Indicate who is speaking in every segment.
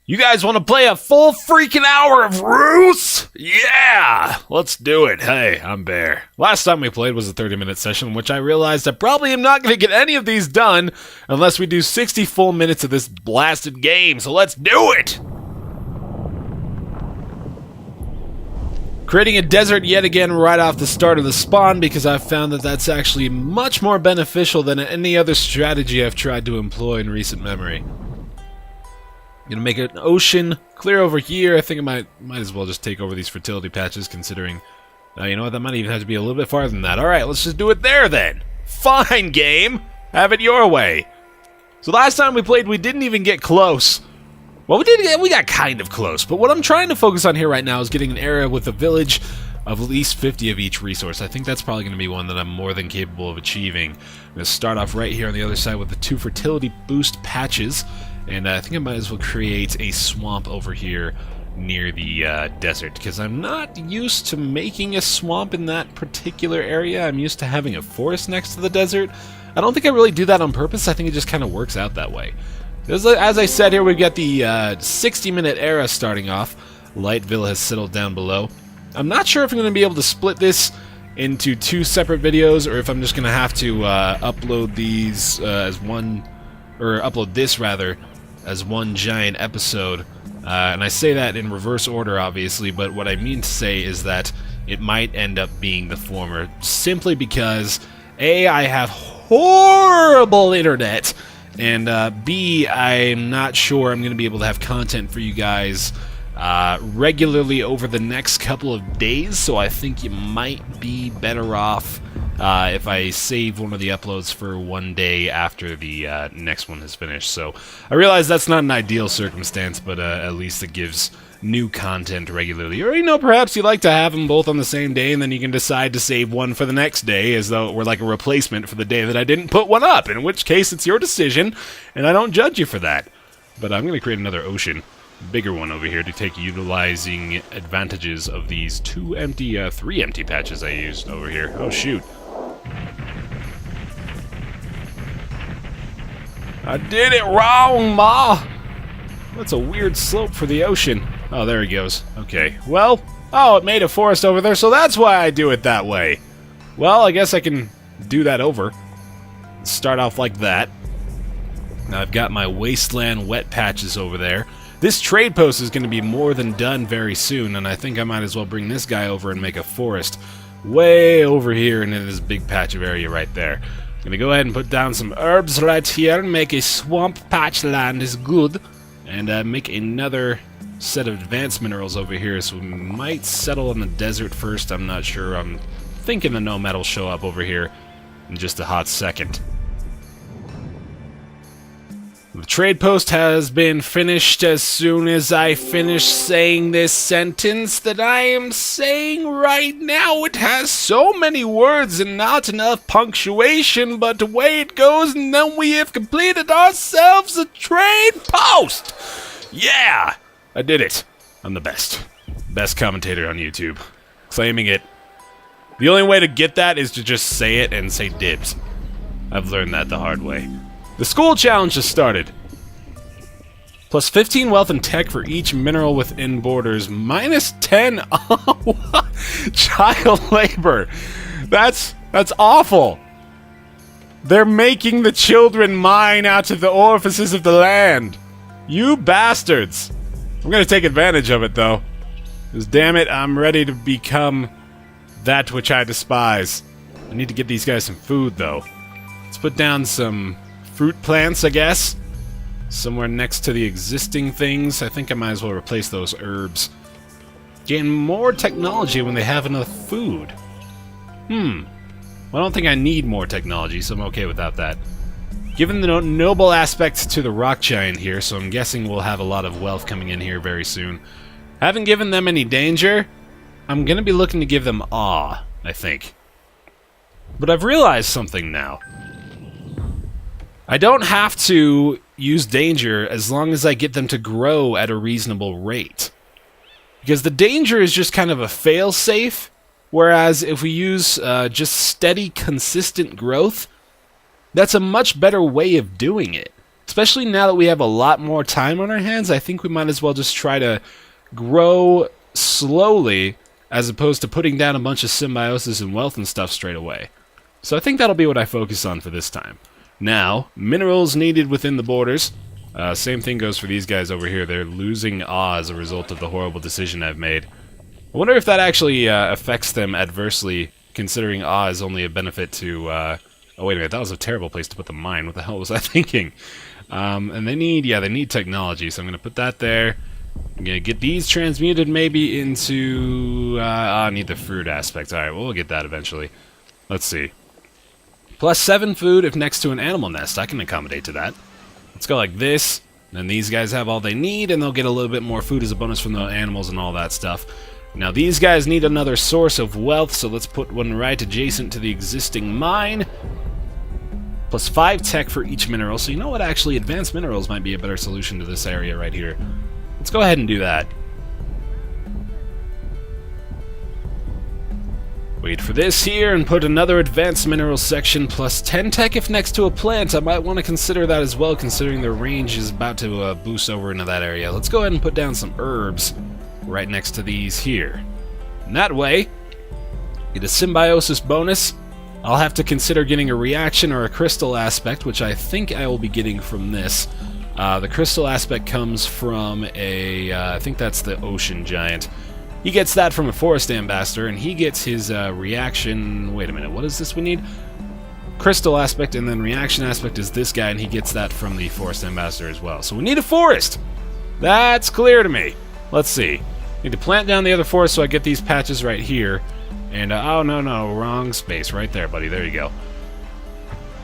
Speaker 1: You guys want to play a full freaking hour of Reus? Yeah! Let's do it. Hey, I'm Bear. Last time we played was a 30-minute session in which I realized I probably am not going to get any of these done unless we do 60 full minutes of this blasted game, so let's do it! Creating a desert yet again right off the start of the spawn because I've found that that's actually much more beneficial than any other strategy I've tried to employ in recent memory. Gonna make an ocean clear over here. I think I might as well just take over these fertility patches, considering, you know what, that might even have to be a little bit farther than that. Alright, let's just do it there then. Fine, game. Have it your way. So last time we played, we didn't even get close. Well, we got kind of close, but what I'm trying to focus on here right now is getting an area with a village of at least 50 of each resource. I think that's probably going to be one that I'm more than capable of achieving. I'm going to start off right here on the other side with the 2 fertility boost patches. And I think I might as well create a swamp over here near the desert, because I'm not used to making a swamp in that particular area. I'm used to having a forest next to the desert. I don't think I really do that on purpose. I think it just kind of works out that way. As I said here, we've got the 60-minute era starting off. Lightville has settled down below. I'm not sure if I'm going to be able to split this into 2 separate videos, or if I'm just going to have to upload these as one, or upload this rather, as one giant episode. And I say that in reverse order, obviously, but what I mean to say is that it might end up being the former, simply because A, I have horrible internet, and B, I'm not sure I'm going to be able to have content for you guys regularly over the next couple of days, so I think you might be better off if I save one of the uploads for one day after the next one has finished. So I realize that's not an ideal circumstance, but at least it gives new content regularly. Or, you know, perhaps you like to have them both on the same day, and then you can decide to save one for the next day, as though it were like a replacement for the day that I didn't put one up, in which case it's your decision, and I don't judge you for that. But I'm going to create another ocean. Bigger one over here to take utilizing advantages of these 3 empty patches I used over here. Oh shoot. I did it wrong, Ma! That's a weird slope for the ocean. Oh, there he goes. Okay, well, oh, it made a forest over there, so that's why I do it that way. Well, I guess I can do that over. Start off like that. Now I've got my wasteland wet patches over there. This trade post is going to be more than done very soon, and I think I might as well bring this guy over and make a forest way over here and in this big patch of area right there. I'm going to go ahead and put down some herbs right here and make a swamp patch land is good, and make another set of advanced minerals over here, so we might settle in the desert first. I'm not sure. I'm thinking the nomad will show up over here in just a hot second. The trade post has been finished as soon as I finish saying this sentence that I am saying right now. It has so many words and not enough punctuation, but away it goes, and then we have completed ourselves a trade post! Yeah! I did it. I'm the best. Best commentator on YouTube. Claiming it. The only way to get that is to just say it and say dibs. I've learned that the hard way. The school challenge has started. Plus 15 wealth and tech for each mineral within borders. Minus 10 child labor. That's awful. They're making the children mine out of the orifices of the land. You bastards. I'm gonna take advantage of it though. Because damn it, I'm ready to become that which I despise. I need to get these guys some food though. Let's put down some fruit plants, I guess. Somewhere next to the existing things. I think I might as well replace those herbs. Gain more technology when they have enough food. Well, I don't think I need more technology, so I'm okay without that. Given the noble aspects to the rock giant here, so I'm guessing we'll have a lot of wealth coming in here very soon. Haven't given them any danger. I'm gonna be looking to give them awe, I think. But I've realized something now. I don't have to use danger as long as I get them to grow at a reasonable rate. Because the danger is just kind of a fail-safe, whereas if we use just steady, consistent growth, that's a much better way of doing it. Especially now that we have a lot more time on our hands, I think we might as well just try to grow slowly as opposed to putting down a bunch of symbiosis and wealth and stuff straight away. So I think that'll be what I focus on for this time. Now, minerals needed within the borders. Same thing goes for these guys over here. They're losing awe as a result of the horrible decision I've made. I wonder if that actually affects them adversely, considering awe is only a benefit to... oh, wait a minute, that was a terrible place to put the mine. What the hell was I thinking? And they need technology, so I'm going to put that there. I'm going to get these transmuted maybe into... I need the fruit aspect. Alright, well, we'll get that eventually. Let's see. Plus 7 food if next to an animal nest. I can accommodate to that. Let's go like this. Then these guys have all they need, and they'll get a little bit more food as a bonus from the animals and all that stuff. Now, these guys need another source of wealth, so let's put one right adjacent to the existing mine. Plus 5 tech for each mineral. So you know what? Actually, advanced minerals might be a better solution to this area right here. Let's go ahead and do that. Wait for this here and put another advanced minerals section plus 10 tech if next to a plant. I might want to consider that as well, considering their range is about to boost over into that area. Let's go ahead and put down some herbs right next to these here. And that way, get a symbiosis bonus. I'll have to consider getting a reaction or a crystal aspect, which I think I will be getting from this. The crystal aspect comes from I think that's the ocean giant. He gets that from a forest ambassador, and he gets his reaction... Wait a minute, what is this we need? Crystal aspect, and then reaction aspect is this guy, and he gets that from the forest ambassador as well. So we need a forest! That's clear to me. Let's see. Need to plant down the other forest so I get these patches right here. And, oh, no, wrong space. Right there, buddy. There you go.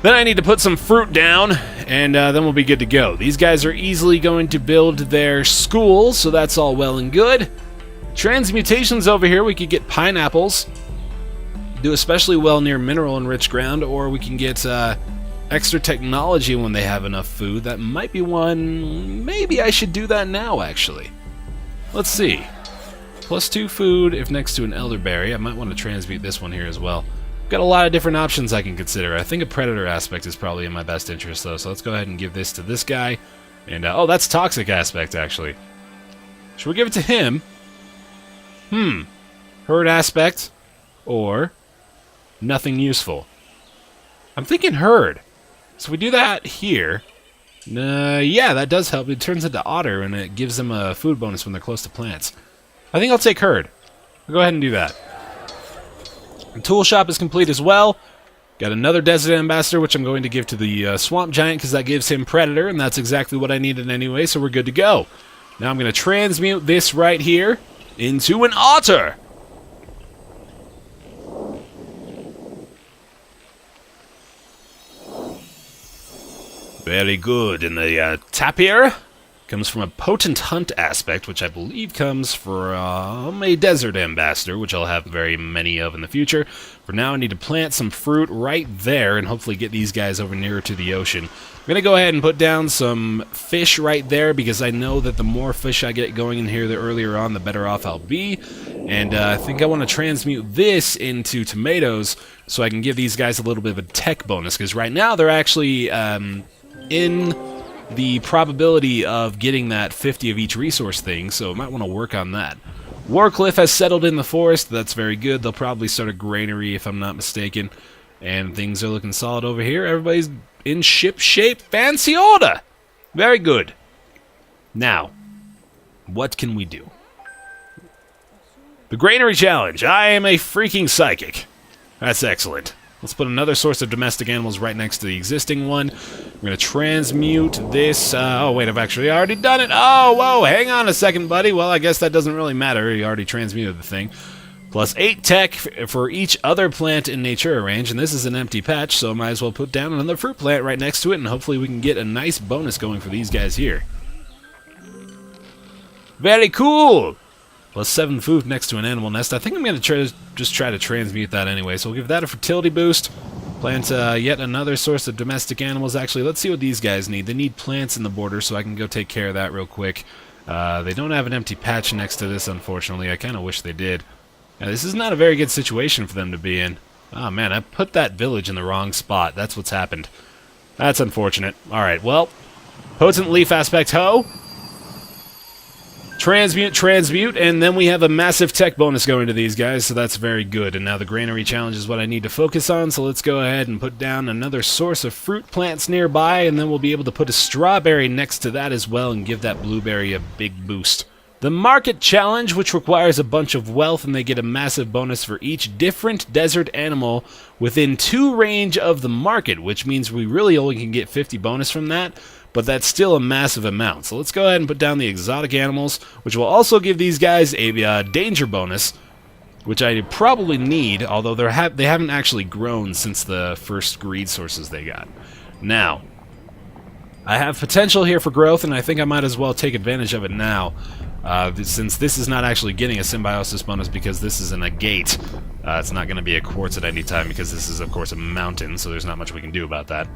Speaker 1: Then I need to put some fruit down, and then we'll be good to go. These guys are easily going to build their school, so that's all well and good. Transmutations over here, we could get pineapples. Do especially well near mineral-enriched ground, or we can get extra technology when they have enough food. That might be one... Maybe I should do that now, actually. Let's see. Plus 2 food if next to an elderberry. I might want to transmute this one here as well. Got a lot of different options I can consider. I think a predator aspect is probably in my best interest, though, so let's go ahead and give this to this guy. And, oh, that's toxic aspect, actually. Should we give it to him? Herd aspect, or nothing useful. I'm thinking herd. So we do that here. Yeah, that does help. It turns into otter, and it gives them a food bonus when they're close to plants. I think I'll take herd. I'll go ahead and do that. The tool shop is complete as well. Got another desert ambassador, which I'm going to give to the swamp giant, because that gives him predator, and that's exactly what I needed anyway, so we're good to go. Now I'm going to transmute this right here into an otter. Very good. And the tapir comes from a potent hunt aspect, which I believe comes from a desert ambassador, which I'll have very many of in the future. For now, I need to plant some fruit right there and hopefully get these guys over nearer to the ocean. I'm going to go ahead and put down some fish right there, because I know that the more fish I get going in here, the earlier on, the better off I'll be. And I think I want to transmute this into tomatoes so I can give these guys a little bit of a tech bonus, because right now they're actually in the probability of getting that 50 of each resource thing, so I might want to work on that. Warcliffe has settled in the forest. That's very good. They'll probably start a granary if I'm not mistaken. And things are looking solid over here. Everybody's in ship shape. Fancy order! Very good. Now, what can we do? The granary challenge. I am a freaking psychic. That's excellent. Let's put another source of domestic animals right next to the existing one. I'm going to transmute this. Oh, wait, I've actually already done it. Oh, whoa, hang on a second, buddy. Well, I guess that doesn't really matter. You already transmuted the thing. Plus 8 tech for each other plant in Natura range, and this is an empty patch, so I might as well put down another fruit plant right next to it, and hopefully we can get a nice bonus going for these guys here. Very cool! Plus 7 food next to an animal nest. I think I'm going to just try to transmute that anyway. So we'll give that a fertility boost. Plant yet another source of domestic animals. Actually, let's see what these guys need. They need plants in the border, so I can go take care of that real quick. They don't have an empty patch next to this, unfortunately. I kind of wish they did. Now, this is not a very good situation for them to be in. Oh, man, I put that village in the wrong spot. That's what's happened. That's unfortunate. Alright, well, Potent leaf aspect hoe. Transmute, and then we have a massive tech bonus going to these guys, so that's very good. And now the granary challenge is what I need to focus on, so let's go ahead and put down another source of fruit plants nearby, and then we'll be able to put a strawberry next to that as well and give that blueberry a big boost. The market challenge, which requires a bunch of wealth, and they get a massive bonus for each different desert animal within 2 range of the market, which means we really only can get 50 bonus from that, but that's still a massive amount. So let's go ahead and put down the exotic animals, which will also give these guys a danger bonus, which I probably need, although they haven't actually grown since the first greed sources they got. Now, I have potential here for growth, and I think I might as well take advantage of it now. Since this is not actually getting a symbiosis bonus because this is in a gate, it's not going to be a quartz at any time because this is, of course, a mountain, so there's not much we can do about that.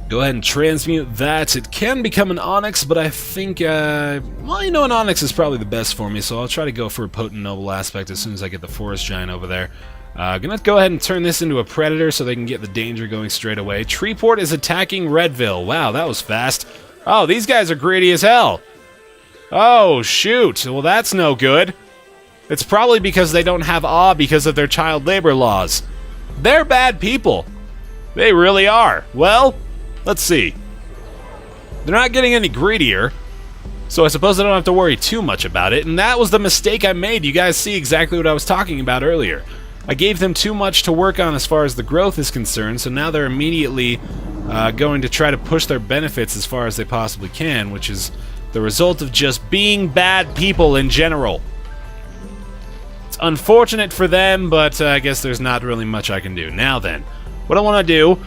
Speaker 1: Go ahead and transmute that. It can become an onyx, but I think, well, you know, an onyx is probably the best for me, so I'll try to go for a potent noble aspect as soon as I get the forest giant over there. Gonna go ahead and turn this into a predator so they can get the danger going straight away. Treeport is attacking Redville. Wow, that was fast. Oh, these guys are greedy as hell. Oh, shoot. Well, that's no good. It's probably because they don't have awe because of their child labor laws. They're bad people. They really are. Well, let's see. They're not getting any greedier, so I suppose I don't have to worry too much about it, and that was the mistake I made. You guys see exactly what I was talking about earlier. I gave them too much to work on as far as the growth is concerned, so now they're immediately going to try to push their benefits as far as they possibly can, which is the result of just being bad people in general. It's unfortunate for them, but I guess there's not really much I can do. Now then, what I want to do,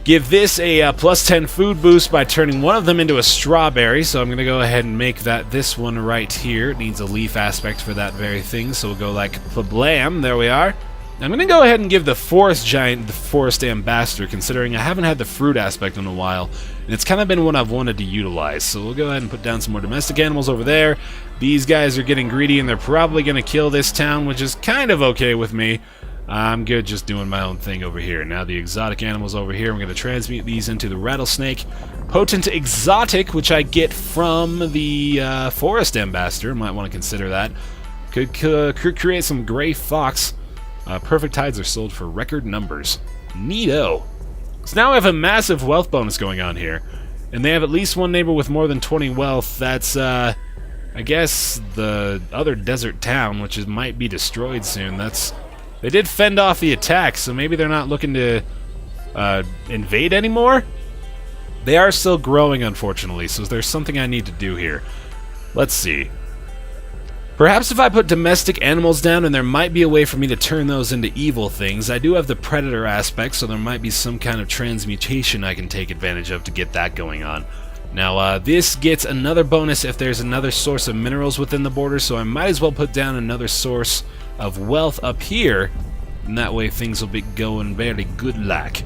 Speaker 1: give this a plus 10 food boost by turning one of them into a strawberry, so I'm going to go ahead and make that this one right here. It needs a leaf aspect for that very thing, so we'll go like Fablam, there we are. I'm going to go ahead and give the forest giant the forest ambassador, considering I haven't had the fruit aspect in a while, and it's kind of been one I've wanted to utilize, so we'll go ahead and put down some more domestic animals over there. These guys are getting greedy, and they're probably going to kill this town, which is kind of okay with me. I'm good just doing my own thing over here. Now the exotic animals over here, I'm going to transmute these into the rattlesnake. Potent exotic, which I get from the forest ambassador. Might want to consider that. Could create some gray fox. Perfect hides are sold for record numbers. Neato. So now I have a massive wealth bonus going on here. And they have at least one neighbor with more than 20 wealth. That's, I guess, the other desert town, which might be destroyed soon. They did fend off the attack, so maybe they're not looking to invade anymore? They are still growing, unfortunately, so there's something I need to do here. Let's see. Perhaps if I put domestic animals down, and there might be a way for me to turn those into evil things. I do have the predator aspect, so there might be some kind of transmutation I can take advantage of to get that going on. Now, this gets another bonus if there's another source of minerals within the border, so I might as well put down another source of wealth up here, and that way things will be going very good luck.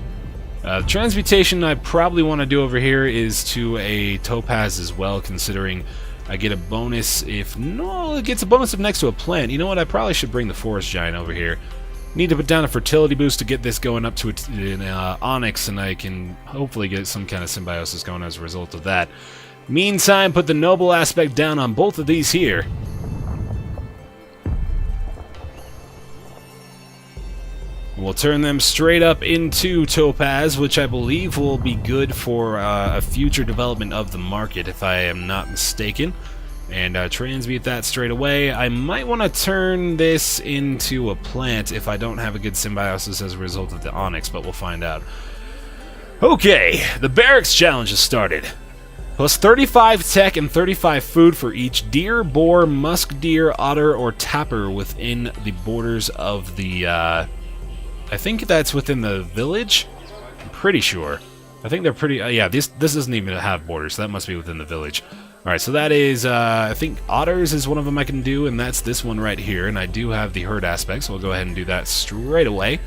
Speaker 1: The transmutation I probably want to do over here is to a topaz as well, considering I get a bonus if... No, it gets a bonus if next to a plant. You know what, I probably should bring the forest giant over here. Need to put down a fertility boost to get this going up to an onyx, and I can hopefully get some kind of symbiosis going as a result of that. Meantime, put the noble aspect down on both of these here. We'll turn them straight up into topaz, which I believe will be good for a future development of the market, if I am not mistaken. And transmute that straight away. I might want to turn this into a plant if I don't have a good symbiosis as a result of the onyx, but we'll find out. Okay, the barracks challenge has started. Plus 35 tech and 35 food for each deer, boar, musk deer, otter, or tapir within the borders of the... I think that's within the village? I'm pretty sure. I think they're pretty... yeah, this doesn't even have borders, so that must be within the village. Alright, so that is... I think otters is one of them I can do, and that's this one right here. And I do have the herd aspect, so we'll go ahead and do that straight away.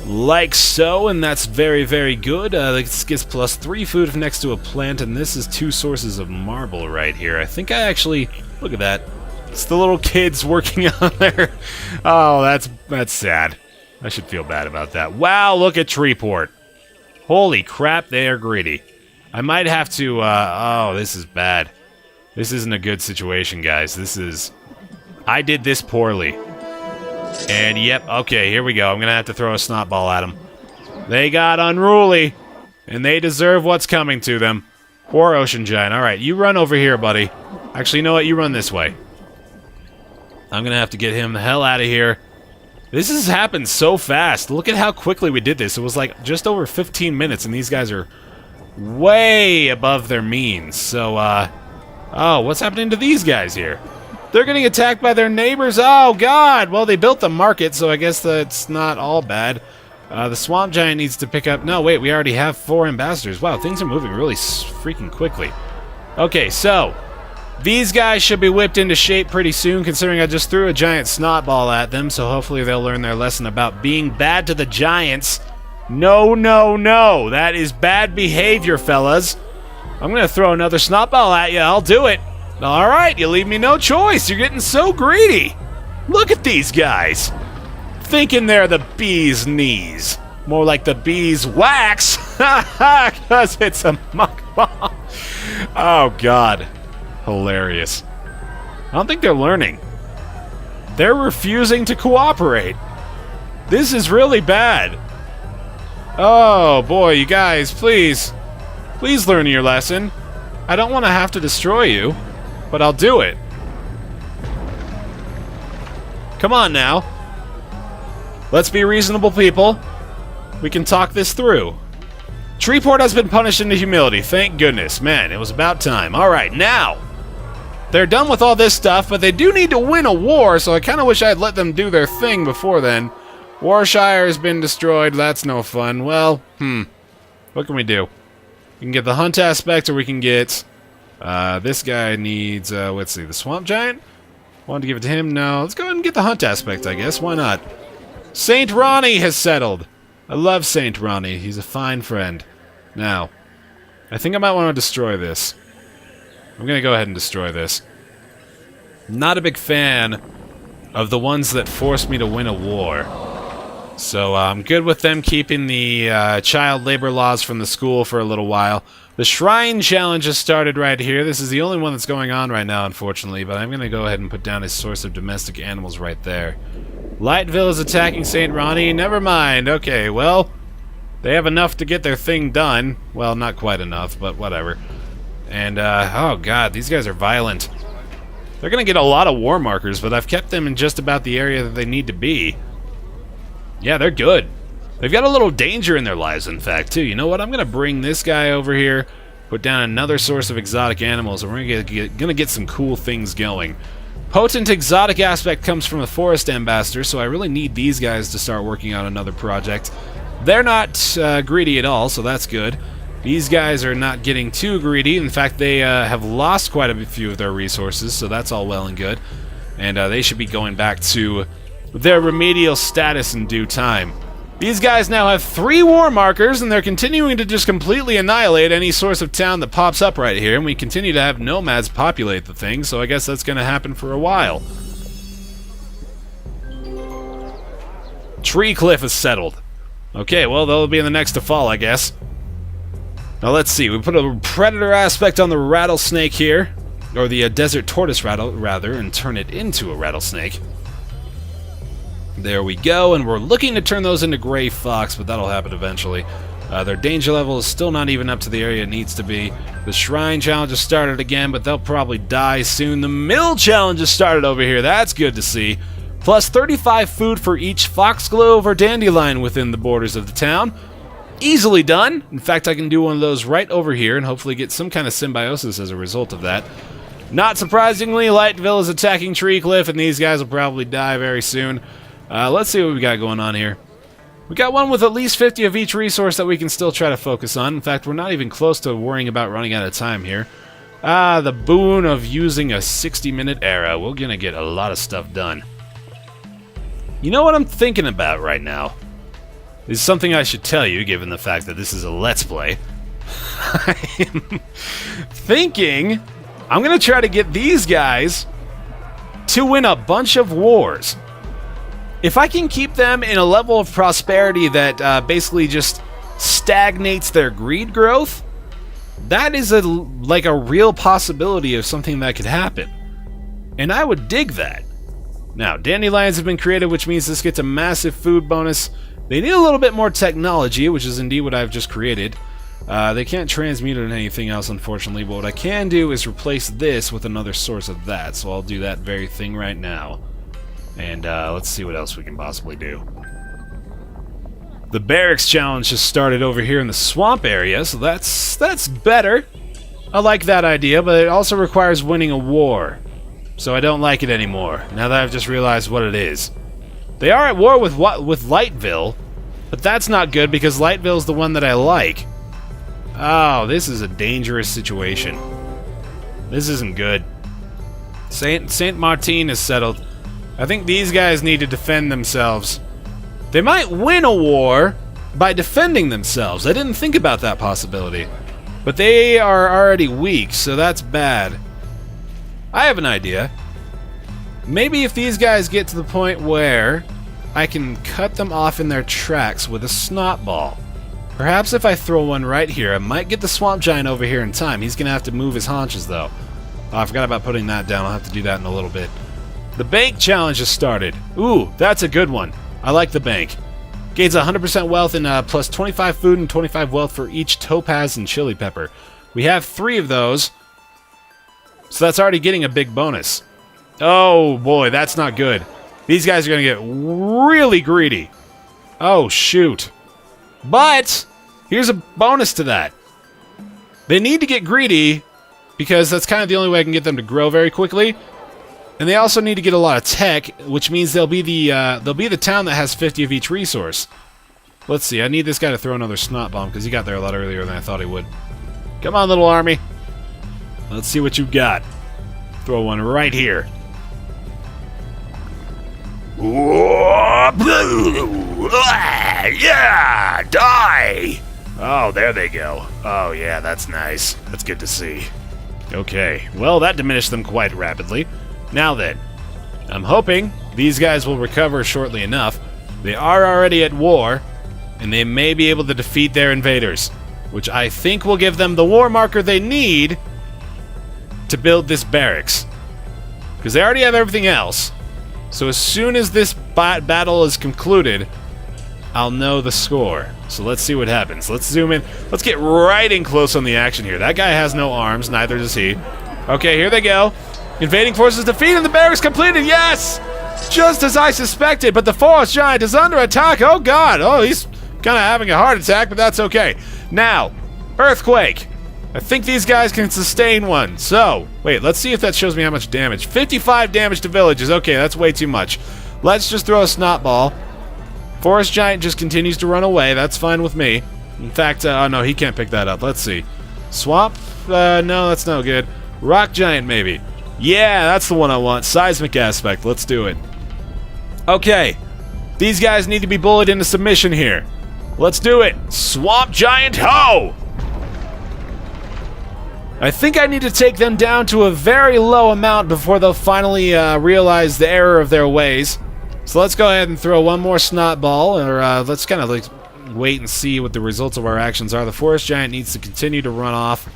Speaker 1: Like so, and that's very, very good. This gets plus 3 food if next to a plant, and this is 2 sources of marble right here. I think I actually... Look at that. It's the little kids working on there. Oh, that's sad. I should feel bad about that. Wow, look at Treeport. Holy crap, they are greedy. I might have to, oh, this is bad. This isn't a good situation, guys. I did this poorly. And yep, okay, here we go. I'm gonna have to throw a snot ball at them. They got unruly, and they deserve what's coming to them. Poor Ocean Giant. Alright, you run over here, buddy. Actually, you know what? You run this way. I'm gonna have to get him the hell out of here. This has happened so fast. Look at how quickly we did this. It was like just over 15 minutes, and these guys are way above their means. So, oh, what's happening to these guys here? They're getting attacked by their neighbors. Oh, God. Well, they built the market, so I guess that's not all bad. The Swamp Giant needs to pick up... No, wait, we already have 4 ambassadors. Wow, things are moving really freaking quickly. Okay, so... these guys should be whipped into shape pretty soon, considering I just threw a giant snot ball at them, so hopefully they'll learn their lesson about being bad to the giants. No, no, no. That is bad behavior, fellas. I'm going to throw another snot ball at you. I'll do it. All right, you leave me no choice. You're getting so greedy. Look at these guys. Thinking they're the bee's knees. More like the bee's wax. Because it's a muck ball. Oh, God. Hilarious. I don't think they're learning. They're refusing to cooperate. This is really bad. Oh, boy, you guys, please. Please learn your lesson. I don't want to have to destroy you, but I'll do it. Come on now. Let's be reasonable people. We can talk this through. Treeport has been punished into humility. Thank goodness. Man, it was about time. All right, now. They're done with all this stuff, but they do need to win a war, so I kind of wish I'd let them do their thing before then. Warshire has been destroyed. That's no fun. Well, what can we do? We can get the hunt aspect, or we can get... this guy needs, let's see, the Swamp Giant? Wanted to give it to him? No. Let's go ahead and get the hunt aspect, I guess. Why not? Saint Ronnie has settled. I love Saint Ronnie. He's a fine friend. Now, I think I might want to destroy this. I'm going to go ahead and destroy this. Not a big fan of the ones that force me to win a war. So I'm good with them keeping the child labor laws from the school for a little while. The Shrine Challenge has started right here. This is the only one that's going on right now, unfortunately, but I'm going to go ahead and put down a source of domestic animals right there. Lightville is attacking St. Ronnie. Never mind. Okay, well, they have enough to get their thing done. Well, not quite enough, but whatever. And, oh god, these guys are violent. They're going to get a lot of war markers, but I've kept them in just about the area that they need to be. Yeah, they're good. They've got a little danger in their lives, in fact, too. You know what? I'm going to bring this guy over here, put down another source of exotic animals, and we're going to get some cool things going. Potent exotic aspect comes from a forest ambassador, so I really need these guys to start working on another project. They're not greedy at all, so that's good. These guys are not getting too greedy. In fact, they have lost quite a few of their resources, so that's all well and good. And they should be going back to their remedial status in due time. These guys now have 3 war markers, and they're continuing to just completely annihilate any source of town that pops up right here, and we continue to have nomads populate the thing, so I guess that's going to happen for a while. Tree Cliff is settled. Okay, well, they'll be in the next to fall, I guess. Now, let's see. We put a predator aspect on the rattlesnake here, or the desert tortoise rather, and turn it into a rattlesnake. There we go, and we're looking to turn those into gray fox, but that'll happen eventually. Their danger level is still not even up to the area it needs to be. The Shrine Challenge has started again, but they'll probably die soon. The Mill Challenge has started over here. That's good to see. Plus 35 food for each foxglove or dandelion within the borders of the town. Easily done. In fact, I can do one of those right over here and hopefully get some kind of symbiosis as a result of that. Not surprisingly, Lightville is attacking Tree Cliff, and these guys will probably die very soon. Let's see what we got going on here. We got one with at least 50 of each resource that we can still try to focus on. In fact, we're not even close to worrying about running out of time here. The boon of using a 60-minute era. We're gonna get a lot of stuff done. You know what I'm thinking about right now? This is something I should tell you, given the fact that this is a Let's Play. I'm thinking I'm gonna try to get these guys to win a bunch of wars. If I can keep them in a level of prosperity that basically just stagnates their greed growth, that is like a real possibility of something that could happen. And I would dig that. Now, dandelions have been created, which means this gets a massive food bonus. They need a little bit more technology, which is indeed what I've just created. They can't transmute it into anything else, unfortunately, but what I can do is replace this with another source of that, so I'll do that very thing right now. And let's see what else we can possibly do. The barracks challenge just started over here in the swamp area, so that's better. I like that idea, but it also requires winning a war. So I don't like it anymore, now that I've just realized what it is. They are at war with Lightville, but that's not good because Lightville's the one that I like. Oh, this is a dangerous situation. This isn't good. Saint Martin is settled. I think these guys need to defend themselves. They might win a war by defending themselves. I didn't think about that possibility. But they are already weak, so that's bad. I have an idea. Maybe if these guys get to the point where I can cut them off in their tracks with a snot ball. Perhaps if I throw one right here, I might get the swamp giant over here in time. He's going to have to move his haunches, though. Oh, I forgot about putting that down. I'll have to do that in a little bit. The bank challenge has started. Ooh, that's a good one. I like the bank. Gains 100% wealth and plus 25 food and 25 wealth for each topaz and chili pepper. We have 3 of those, so that's already getting a big bonus. Oh boy, that's not good. These guys are going to get really greedy. Oh shoot. But here's a bonus to that. They need to get greedy because that's kind of the only way I can get them to grow very quickly. And they also need to get a lot of tech, which means they'll be the town that has 50 of each resource. Let's see, I need this guy to throw another snot bomb because he got there a lot earlier than I thought he would. Come on, little army. Let's see what you've got. Throw one right here. Yeah, die! Oh, there they go. Oh, yeah, that's nice. That's good to see. Okay, well, that diminished them quite rapidly. Now then, I'm hoping these guys will recover shortly enough. They are already at war, and they may be able to defeat their invaders, which I think will give them the war marker they need to build this barracks. Because they already have everything else. So as soon as this battle is concluded, I'll know the score. So let's see what happens. Let's zoom in. Let's get right in close on the action here. That guy has no arms, neither does he. Okay, here they go. Invading forces defeated, the barracks completed, yes! Just as I suspected, but the forest giant is under attack. Oh god, oh, he's kind of having a heart attack, but that's okay. Now, earthquake. I think these guys can sustain one. So, wait, let's see if that shows me how much damage. 55 damage to villages. Okay, that's way too much. Let's just throw a snot ball. Forest giant just continues to run away. That's fine with me. In fact, oh no, he can't pick that up. Let's see. Swamp? No, that's no good. Rock giant, maybe. Yeah, that's the one I want. Seismic aspect. Let's do it. Okay. These guys need to be bullied into submission here. Let's do it. Swamp giant, ho! I think I need to take them down to a very low amount before they'll finally realize the error of their ways. So let's go ahead and throw one more snot ball, or let's kind of like wait and see what the results of our actions are. The forest giant needs to continue to run off.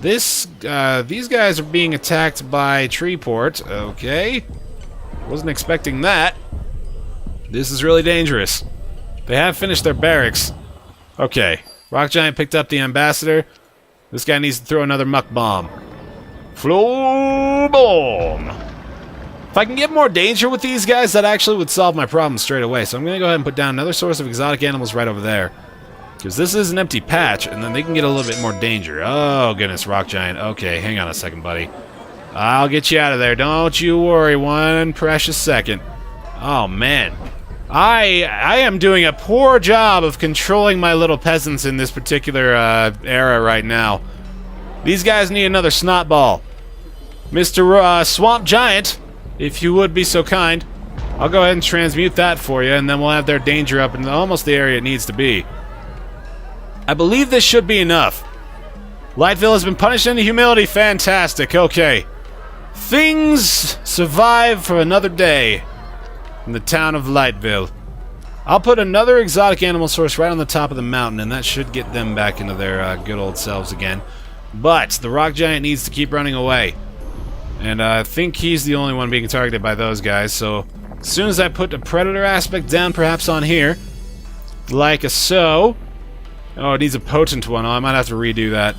Speaker 1: These guys are being attacked by Treeport. Okay. Wasn't expecting that. This is really dangerous. They have finished their barracks. Okay. Rock giant picked up the ambassador. This guy needs to throw another muck bomb. Flow bomb! If I can get more danger with these guys, that actually would solve my problem straight away. So I'm going to go ahead and put down another source of exotic animals right over there. Because this is an empty patch, and then they can get a little bit more danger. Oh, goodness, rock giant. Okay, hang on a second, buddy. I'll get you out of there. Don't you worry one precious second. Oh, man. I am doing a poor job of controlling my little peasants in this particular era right now. These guys need another snot ball. Mr. Swamp Giant, if you would be so kind, I'll go ahead and transmute that for you, and then we'll have their danger up in almost the area it needs to be. I believe this should be enough. Lightville has been punished into humility. Fantastic. Okay. Things survive for another day in the town of Lightville. I'll put another exotic animal source right on the top of the mountain, and that should get them back into their good old selves again. But the rock giant needs to keep running away. And I think he's the only one being targeted by those guys, so as soon as I put the predator aspect down, perhaps on here, like so. Oh, it needs a potent one. Oh, I might have to redo that.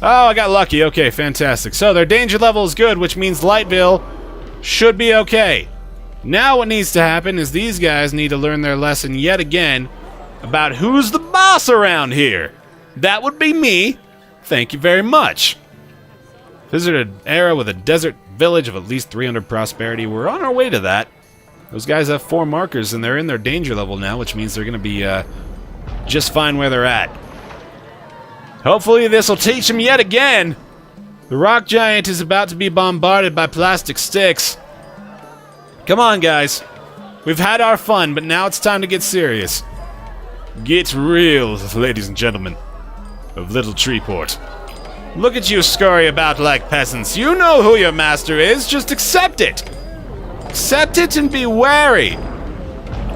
Speaker 1: Oh, I got lucky. Okay, fantastic. So their danger level is good, which means Lightville should be okay. Now what needs to happen is these guys need to learn their lesson yet again about who's the boss around here. That would be me. Thank you very much. Visit an era with a desert village of at least 300 prosperity. We're on our way to that. Those guys have 4 markers, and they're in their danger level now, which means they're going to be just fine where they're at. Hopefully this will teach them yet again. The rock giant is about to be bombarded by plastic sticks. Come on, guys. We've had our fun, but now it's time to get serious. Get real, ladies and gentlemen of Little Treeport. Look at you scurry about like peasants. You know who your master is. Just accept it. Accept it and be wary.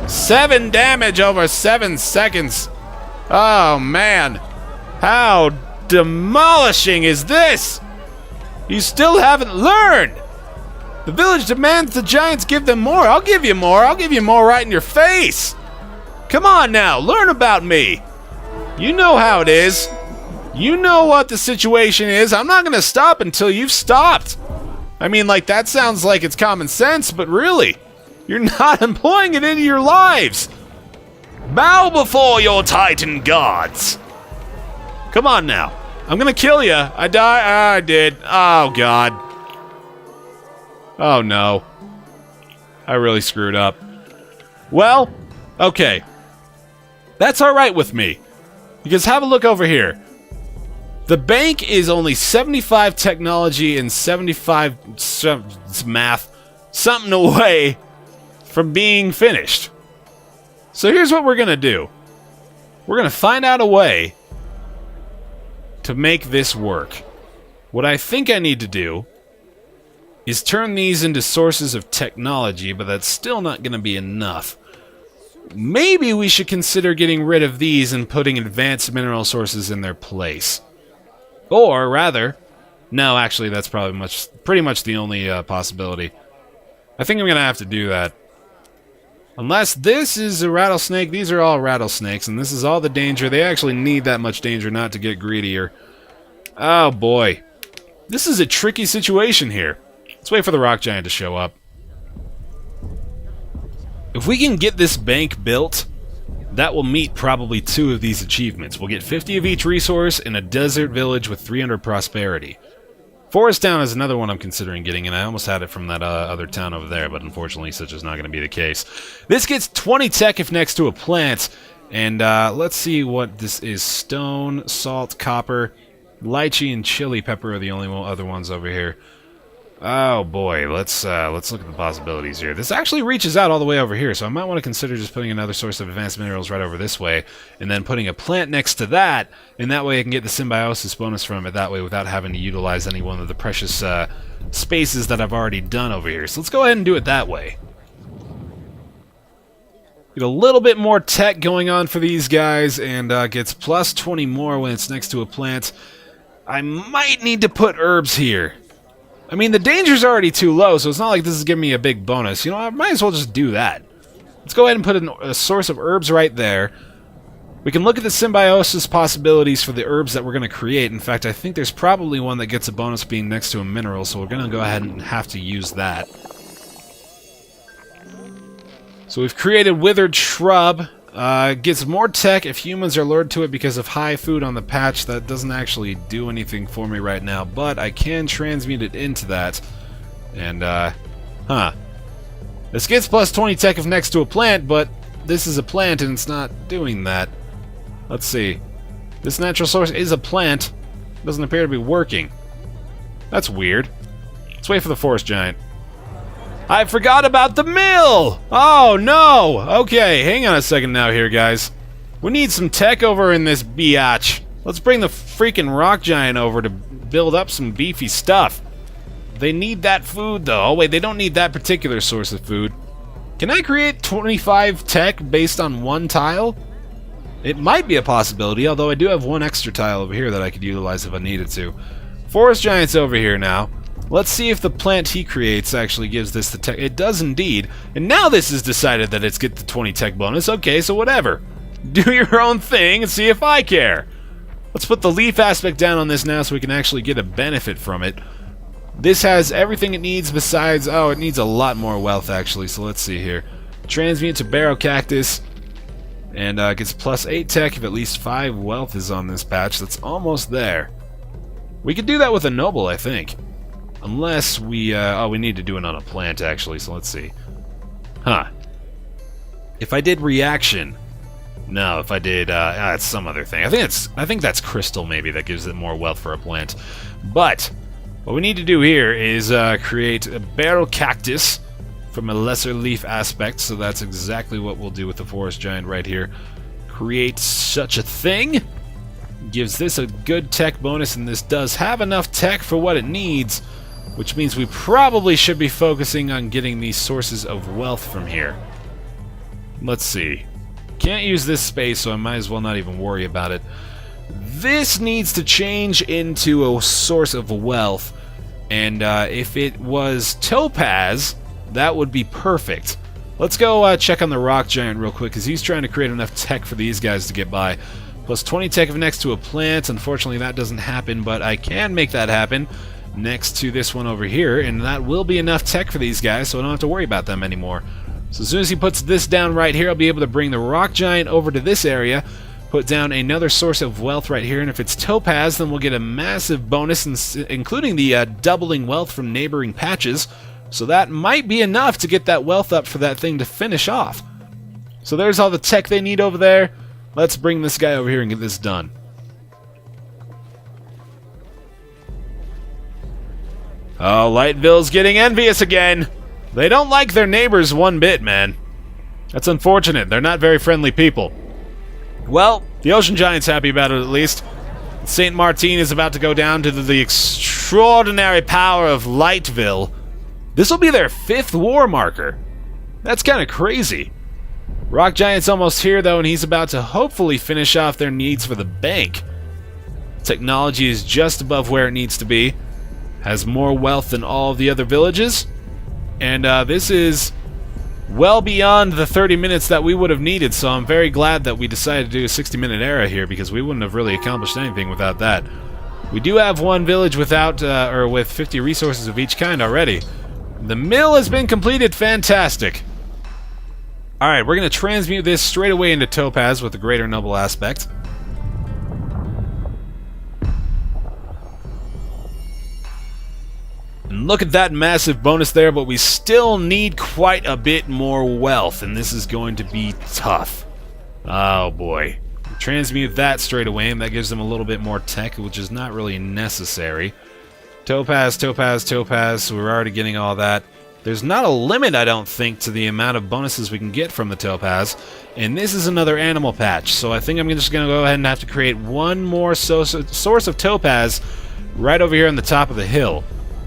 Speaker 1: 7 damage over 7 seconds. Oh, man. How demolishing is this? You still haven't learned. The village demands the giants give them more. I'll give you more. I'll give you more right in your face. Come on now, learn about me. You know how it is. You know what the situation is. I'm not going to stop until you've stopped. I mean, like, that sounds like it's common sense, but really, you're not employing it into your lives. Bow before your titan gods. Come on now. I'm going to kill you. I die. I did. Oh, God. Oh, no. I really screwed up. Well, okay. That's alright with me. Because have a look over here. The bank is only 75 technology and 75 math, something away from being finished. So here's what we're going to do. We're going to find out a way to make this work. What I think I need to do is turn these into sources of technology, but that's still not going to be enough. Maybe we should consider getting rid of these and putting advanced mineral sources in their place. Or, rather... No, actually, that's probably pretty much the only possibility. I think I'm going to have to do that. Unless this is a rattlesnake, these are all rattlesnakes, and this is all the danger. They actually need that much danger not to get greedier. Oh, boy. This is a tricky situation here. Let's wait for the rock giant to show up. If we can get this bank built, that will meet probably 2 of these achievements. We'll get 50 of each resource in a desert village with 300 prosperity. Forest Town is another one I'm considering getting, and I almost had it from that other town over there, but unfortunately such is not going to be the case. This gets 20 tech if next to a plant, and let's see what this is. Stone, salt, copper, lychee, and chili pepper are the only other ones over here. Oh boy, let's look at the possibilities here. This actually reaches out all the way over here, so I might want to consider just putting another source of advanced minerals right over this way, and then putting a plant next to that, and that way I can get the symbiosis bonus from it that way without having to utilize any one of the precious spaces that I've already done over here. So let's go ahead and do it that way. Get a little bit more tech going on for these guys, and gets plus 20 more when it's next to a plant. I might need to put herbs here. I mean, the danger's already too low, so it's not like this is giving me a big bonus. You know, I might as well just do that. Let's go ahead and put a source of herbs right there. We can look at the symbiosis possibilities for the herbs that we're going to create. In fact, I think there's probably one that gets a bonus being next to a mineral, so we're going to go ahead and have to use that. So we've created Withered Shrub. Gets more tech if humans are lured to it because of high food on the patch. That doesn't actually do anything for me right now, but I can transmute it into that. And, This gets plus 20 tech if next to a plant, but this is a plant and it's not doing that. Let's see. This natural source is a plant. Doesn't appear to be working. That's weird. Let's wait for the forest giant. I forgot about the mill! Oh, no! Okay, hang on a second now here, guys. We need some tech over in this biatch. Let's bring the freaking rock giant over to build up some beefy stuff. They need that food, though. Oh, wait, they don't need that particular source of food. Can I create 25 tech based on one tile? It might be a possibility, although I do have one extra tile over here that I could utilize if I needed to. Forest Giant's over here now. Let's see if the plant he creates actually gives this the tech. It does indeed. And now this is decided that it's get the 20 tech bonus. Okay, so whatever. Do your own thing and see if I care. Let's put the leaf aspect down on this now so we can actually get a benefit from it. This has everything it needs besides... Oh, it needs a lot more wealth, actually. So let's see here. Transmute to Barrow Cactus. And gets plus 8 tech if at least 5 wealth is on this patch. That's almost there. We could do that with a noble, I think. Unless we... oh, we need to do it on a plant, actually. So let's see. Huh. If I did reaction... No, if I did... it's some other thing. I think that's crystal, maybe, that gives it more wealth for a plant. But... what we need to do here is create a barrel cactus from a lesser leaf aspect, so that's exactly what we'll do with the forest giant right here. Create such a thing. Gives this a good tech bonus, and this does have enough tech for what it needs, which means we probably should be focusing on getting these sources of wealth from here. Let's see. Can't use this space, so I might as well not even worry about it. This needs to change into a source of wealth, and if it was topaz, that would be perfect. Let's go check on the rock giant real quick, because he's trying to create enough tech for these guys to get by. Plus 20 tech if next to a plant. Unfortunately, that doesn't happen, but I can make that happen next to this one over here, and that will be enough tech for these guys, so I don't have to worry about them anymore. So as soon as he puts this down right here, I'll be able to bring the rock giant over to this area, put down another source of wealth right here, and if it's topaz, then we'll get a massive bonus, including the doubling wealth from neighboring patches. So that might be enough to get that wealth up for that thing to finish off. So there's all the tech they need over there. Let's bring this guy over here and get this done. Oh, Lightville's getting envious again. They don't like their neighbors one bit, man. That's unfortunate. They're not very friendly people. Well, the Ocean Giant's happy about it at least. St. Martin is about to go down to the extraordinary power of Lightville. This will be their 5th war marker. That's kind of crazy. Rock Giant's almost here, though, and he's about to hopefully finish off their needs for the bank. Technology is just above where it needs to be. Has more wealth than all of the other villages. And this is well beyond the 30 minutes that we would have needed, so I'm very glad that we decided to do a 60-minute era here, because we wouldn't have really accomplished anything without that. We do have one village without, or with 50 resources of each kind already. The mill has been completed. Fantastic. Alright, we're going to transmute this straight away into topaz with the greater noble aspect. And look at that massive bonus there, but we still need quite a bit more wealth, and this is going to be tough. Oh boy. Transmute that straight away, and that gives them a little bit more tech, which is not really necessary. Topaz, topaz, topaz, so we're already getting all that. There's not a limit, I don't think, to the amount of bonuses we can get from the topaz, and this is another animal patch, so I think I'm just going to go ahead and have to create one more source of topaz right over here on the top of the hill.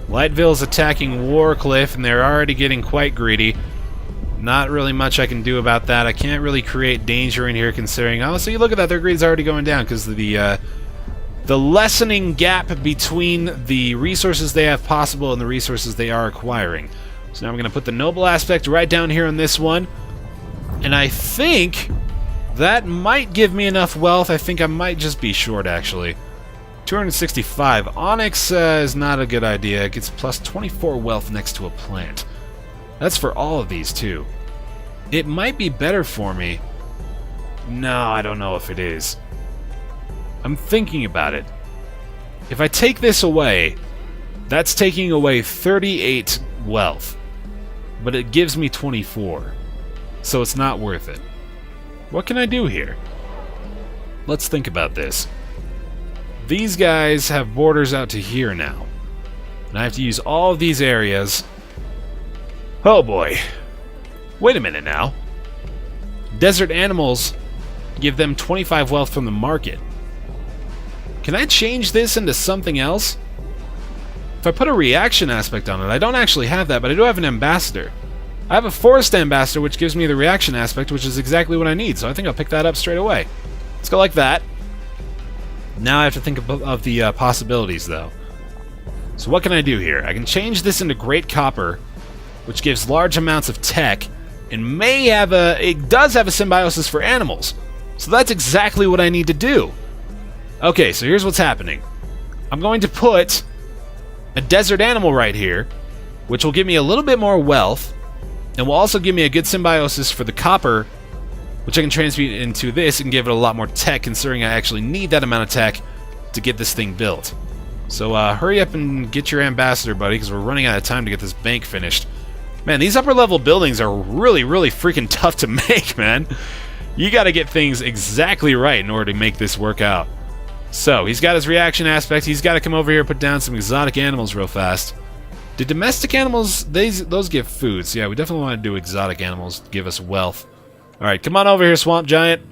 Speaker 1: Lightville's attacking Warcliff, and they're already getting quite greedy. Not really much I can do about that. I can't really create danger in here, considering... Oh, so you look at that, their greed's already going down, because the lessening gap between the resources they have possible and the resources they are acquiring. So now I'm going to put the noble aspect right down here on this one, and I think that might give me enough wealth. I think I might just be short, actually. 265. Onyx is not a good idea. It gets plus 24 wealth next to a plant. That's for all of these, too. It might be better for me. No, I don't know if it is. I'm thinking about it. If I take this away, that's taking away 38 wealth. But it gives me 24. So it's not worth it. What can I do here? Let's think about this. These guys have borders out to here now. And I have to use all of these areas. Oh boy. Wait a minute now. Desert animals give them 25 wealth from the market. Can I change this into something else? If I put a reaction aspect on it, I don't actually have that, but I do have an ambassador. I have a forest ambassador, which gives me the reaction aspect, which is exactly what I need, so I think I'll pick that up straight away. Let's go like that. Now I have to think of the possibilities, though. So what can I do here? I can change this into Great Copper, which gives large amounts of tech, and it does have a symbiosis for animals. So that's exactly what I need to do. Okay, so here's what's happening. I'm going to put a desert animal right here, which will give me a little bit more wealth, and will also give me a good symbiosis for the copper, which I can transmute into this and give it a lot more tech, considering I actually need that amount of tech to get this thing built. So hurry up and get your ambassador, buddy, because we're running out of time to get this bank finished. Man, these upper level buildings are really, really freaking tough to make, man. You gotta get things exactly right in order to make this work out. So, he's got his reaction aspect. He's got to come over here and put down some exotic animals real fast. Do domestic animals, those give food? So yeah, we definitely want to do exotic animals to give us wealth. Alright, come on over here, Swamp Giant.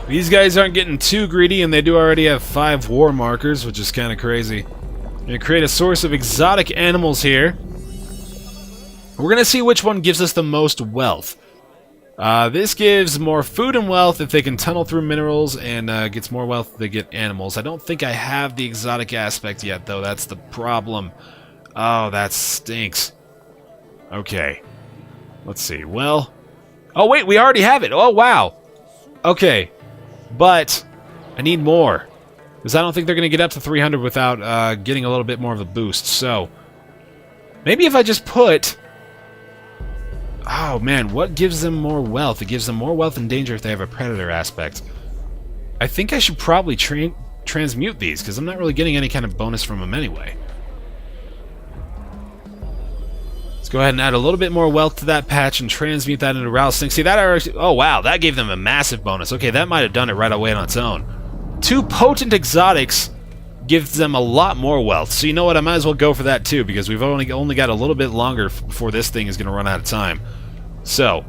Speaker 1: These guys aren't getting too greedy, and they do already have 5 war markers, which is kind of crazy. I'm going to create a source of exotic animals here. We're going to see which one gives us the most wealth. This gives more food and wealth if they can tunnel through minerals, and gets more wealth if they get animals. I don't think I have the exotic aspect yet, though. That's the problem. Oh, that stinks. Okay. Let's see. Well... Oh, wait, we already have it. Oh, wow. Okay. But I need more, because I don't think they're going to get up to 300 without getting a little bit more of a boost. So, maybe if I just put... Oh, man, what gives them more wealth? It gives them more wealth and danger if they have a predator aspect. I think I should probably transmute these, because I'm not really getting any kind of bonus from them anyway. Let's go ahead and add a little bit more wealth to that patch and transmute that into Rouse Sync. See, that actually... Oh, wow, that gave them a massive bonus. Okay, that might have done it right away on its own. 2 potent exotics gives them a lot more wealth. So you know what, I might as well go for that too, because we've only got a little bit longer before this thing is going to run out of time. So,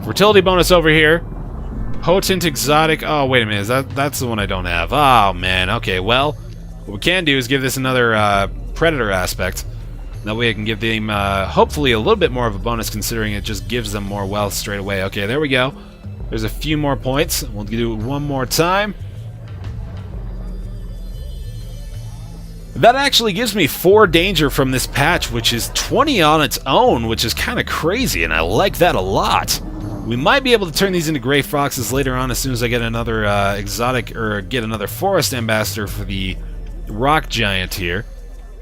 Speaker 1: fertility bonus over here. Potent exotic... Oh, wait a minute, that's the one I don't have. Oh, man, okay, well, what we can do is give this another predator aspect. That way I can give them, hopefully, a little bit more of a bonus, considering it just gives them more wealth straight away. Okay, there we go. There's a few more points. We'll do it one more time. That actually gives me 4 danger from this patch, which is 20 on its own, which is kind of crazy, and I like that a lot. We might be able to turn these into Gray Foxes later on as soon as I get another exotic, or get another Forest Ambassador for the Rock Giant here.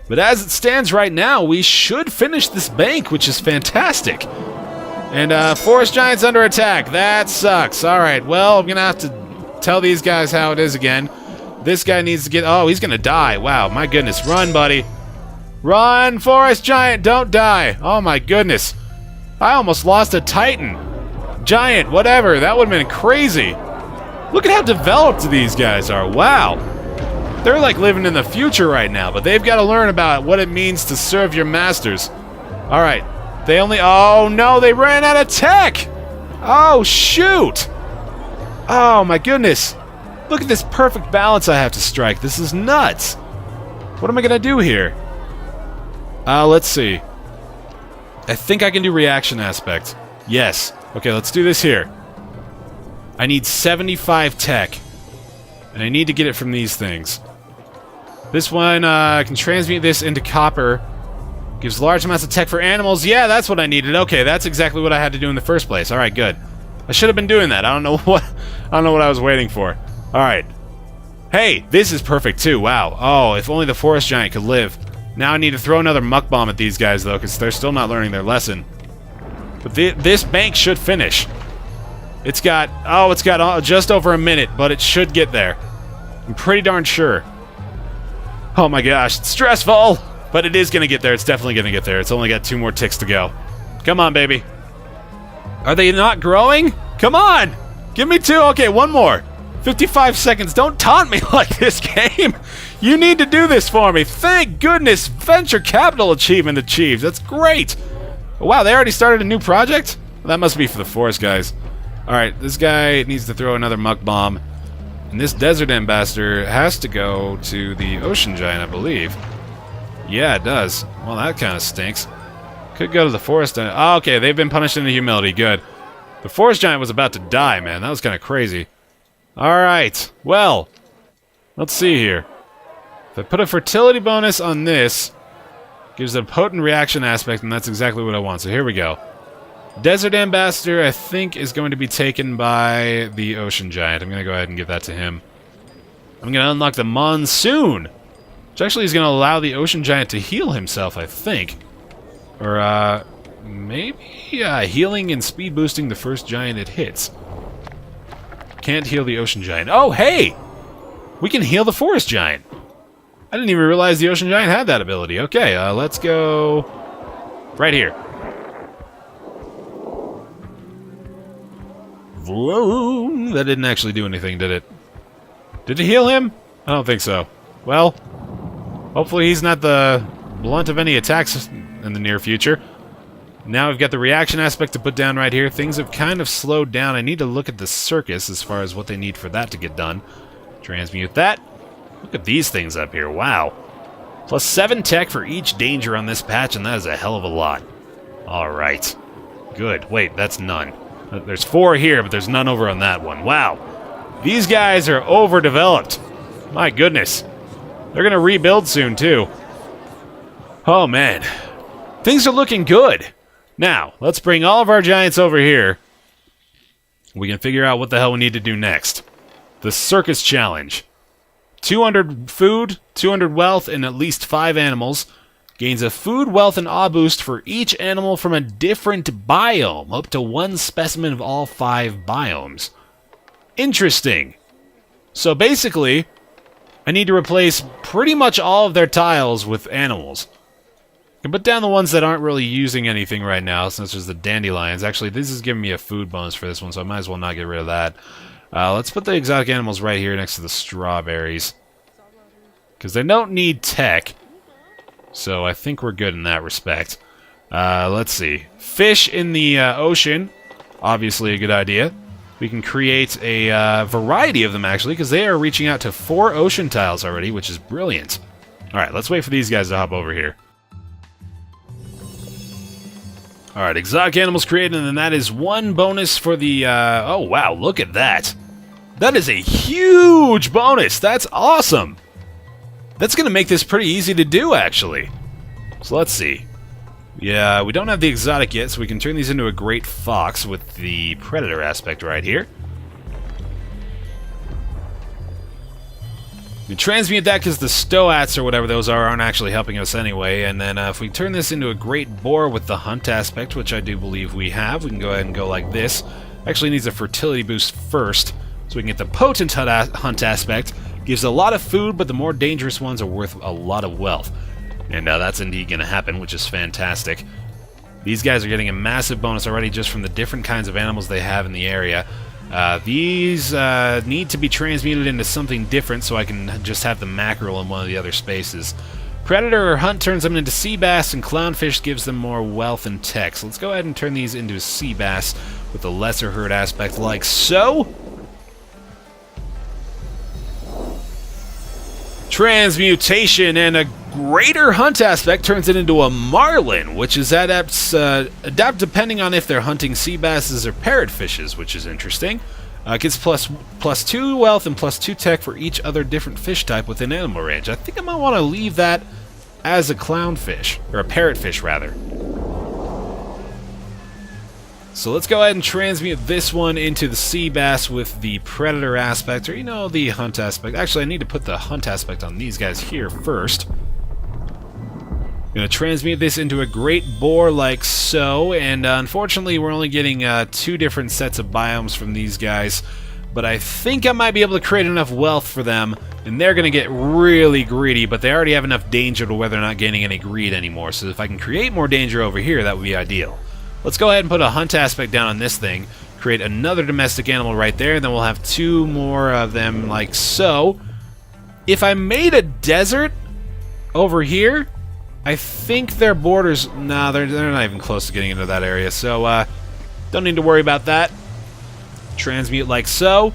Speaker 1: But as it stands right now, we should finish this bank, which is fantastic. And Forest Giant's under attack. That sucks. Alright, well, I'm going to have to tell these guys how it is again. This guy needs to get... Oh, he's going to die. Wow, my goodness. Run, buddy. Run, Forest Giant. Don't die. Oh, my goodness. I almost lost a Titan. Giant, whatever. That would have been crazy. Look at how developed these guys are. Wow. They're like living in the future right now, but they've got to learn about what it means to serve your masters. Alright. They only... Oh, no, they ran out of tech! Oh, shoot! Oh, my goodness. Look at this perfect balance I have to strike. This is nuts. What am I going to do here? Let's see. I think I can do reaction aspect. Yes. Okay, let's do this here. I need 75 tech. And I need to get it from these things. This one, I can transmute this into copper. Gives large amounts of tech for animals. Yeah, that's what I needed. Okay, that's exactly what I had to do in the first place. Alright, good. I should have been doing that. I don't know what I was waiting for. Alright. Hey, this is perfect too. Wow. Oh, if only the Forest Giant could live. Now I need to throw another muck bomb at these guys, though, because they're still not learning their lesson. But this bank should finish. It's got just over a minute, but it should get there. I'm pretty darn sure. Oh my gosh, it's stressful! But it is going to get there. It's definitely going to get there. It's only got 2 more ticks to go. Come on, baby. Are they not growing? Come on! Give me 2. Okay, 1 more. 55 seconds. Don't taunt me like this, game. You need to do this for me. Thank goodness. Venture capital achievement achieved. That's great. Wow, they already started a new project? That must be for the forest guys. Alright, this guy needs to throw another muck bomb. And this desert ambassador has to go to the ocean giant, I believe. Yeah, it does. Well, that kind of stinks. Could go to the forest. Oh, okay, they've been punished into humility. Good. The forest giant was about to die, man. That was kind of crazy. Alright, well, let's see here. If I put a fertility bonus on this, gives it a potent reaction aspect, and that's exactly what I want. So here we go. Desert Ambassador, I think, is going to be taken by the Ocean Giant. I'm going to go ahead and give that to him. I'm going to unlock the Monsoon, which actually is going to allow the Ocean Giant to heal himself, I think. Or, maybe healing and speed boosting the first giant it hits. Can't heal the Ocean Giant. Oh, hey! We can heal the Forest Giant. I didn't even realize the Ocean Giant had that ability. Okay, let's go right here. Whoa, that didn't actually do anything, did it? Did it heal him? I don't think so. Well, hopefully he's not the blunt of any attacks in the near future. Now we've got the reaction aspect to put down right here. Things have kind of slowed down. I need to look at the circus as far as what they need for that to get done. Transmute that. Look at these things up here. Wow. Plus 7 tech for each danger on this patch, and that is a hell of a lot. Alright. Good. Wait, that's none. There's 4 here, but there's none over on that one. Wow. These guys are overdeveloped. My goodness. They're going to rebuild soon, too. Oh, man. Things are looking good. Now, let's bring all of our giants over here. We can figure out what the hell we need to do next. The Circus Challenge. 200 food, 200 wealth, and at least 5 animals. Gains a food, wealth, and awe boost for each animal from a different biome. Up to 1 specimen of all 5 biomes. Interesting. So basically, I need to replace pretty much all of their tiles with animals. I can put down the ones that aren't really using anything right now, since there's the dandelions. Actually, this is giving me a food bonus for this one, so I might as well not get rid of that. Let's put the exotic animals right here next to the strawberries. Because they don't need tech. So I think we're good in that respect. Let's see. Fish in the ocean. Obviously a good idea. We can create a variety of them, actually, because they are reaching out to 4 ocean tiles already, which is brilliant. Alright, let's wait for these guys to hop over here. Alright, exotic animals created, and then that is 1 bonus for the, oh wow, look at that. That is a huge bonus! That's awesome! That's gonna make this pretty easy to do, actually. So let's see. Yeah, we don't have the exotic yet, so we can turn these into a great fox with the predator aspect right here. We transmute that because the stoats or whatever those aren't actually helping us anyway. And then if we turn this into a great boar with the hunt aspect, which I do believe we have, we can go ahead and go like this. Actually needs a fertility boost first, so we can get the potent hunt aspect. Gives a lot of food, but the more dangerous ones are worth a lot of wealth. And that's indeed going to happen, which is fantastic. These guys are getting a massive bonus already just from the different kinds of animals they have in the area. These need to be transmuted into something different so I can just have the mackerel in one of the other spaces. Predator or Hunt turns them into sea bass, and Clownfish gives them more wealth and tech. So let's go ahead and turn these into sea bass with the lesser herd aspect like so. Transmutation, and a greater hunt aspect turns it into a marlin, which is adapt depending on if they're hunting sea basses or parrotfishes, which is interesting. Gets plus 2 wealth and plus 2 tech for each other different fish type within animal range. I think I might want to leave that as a clownfish, or a parrotfish rather. So let's go ahead and transmute this one into the sea bass with the predator aspect, or the hunt aspect. Actually, I need to put the hunt aspect on these guys here first. I'm going to transmute this into a great boar like so, and unfortunately we're only getting 2 different sets of biomes from these guys, but I think I might be able to create enough wealth for them, and they're going to get really greedy, but they already have enough danger to where they're not gaining any greed anymore, so if I can create more danger over here, that would be ideal. Let's go ahead and put a hunt aspect down on this thing, create another domestic animal right there, and then we'll have 2 more of them like so. If I made a desert over here, I think their borders... Nah, they're not even close to getting into that area, so don't need to worry about that. Transmute like so.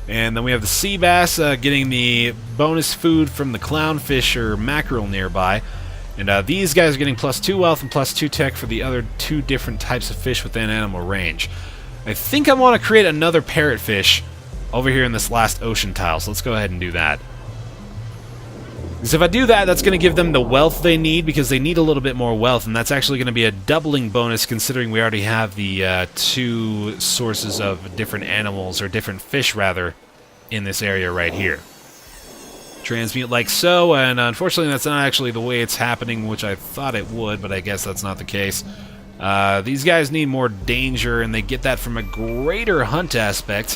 Speaker 1: And then we have the sea bass getting the bonus food from the clownfish or mackerel nearby. And these guys are getting +2 wealth and +2 tech for the other 2 different types of fish within animal range. I think I want to create another parrotfish over here in this last ocean tile, so let's go ahead and do that. Because if I do that, that's going to give them the wealth they need, because they need a little bit more wealth, and that's actually going to be a doubling bonus considering we already have the 2 sources of different animals, or different fish rather, in this area right here. Transmute like so, and unfortunately that's not actually the way it's happening, which I thought it would, but I guess that's not the case. These guys need more danger, and they get that from a greater hunt aspect,